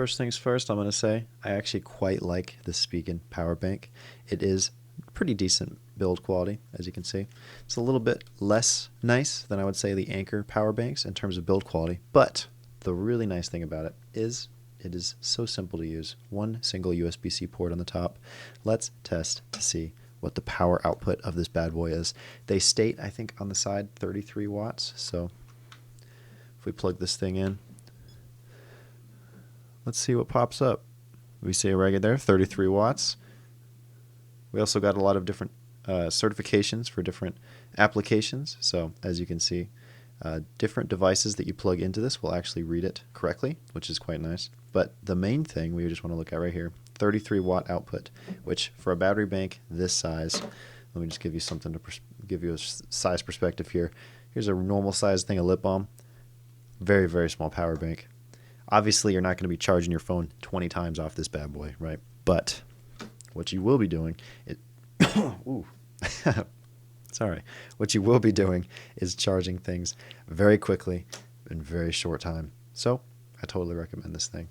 First things first, I'm going to say I actually quite like the Spigen Powerbank. It is pretty decent build quality, as you can see. It's a little bit less nice than I would say the Anker power banks in terms of build quality, but the really nice thing about it is so simple to use. One single USB-C port on the top. Let's test to see what the power output of this bad boy is. They state, I think on the side, 33 watts. So if we plug this thing in, let's see what pops up. We see right there, 33 watts. We also got a lot of different certifications for different applications. So as you can see, different devices that you plug into this will actually read it correctly, which is quite nice. But the main thing we just want to look at right here, 33 watt output, which for a battery bank this size, let me just give you something to give you a size perspective here. Here's a normal size thing, a lip balm. Very, very small power bank. Obviously, you're not going to be charging your phone 20 times off this bad boy, right? But what you will be doing is ooh. Sorry. What you will be doing is charging things very quickly in very short time. So I totally recommend this thing.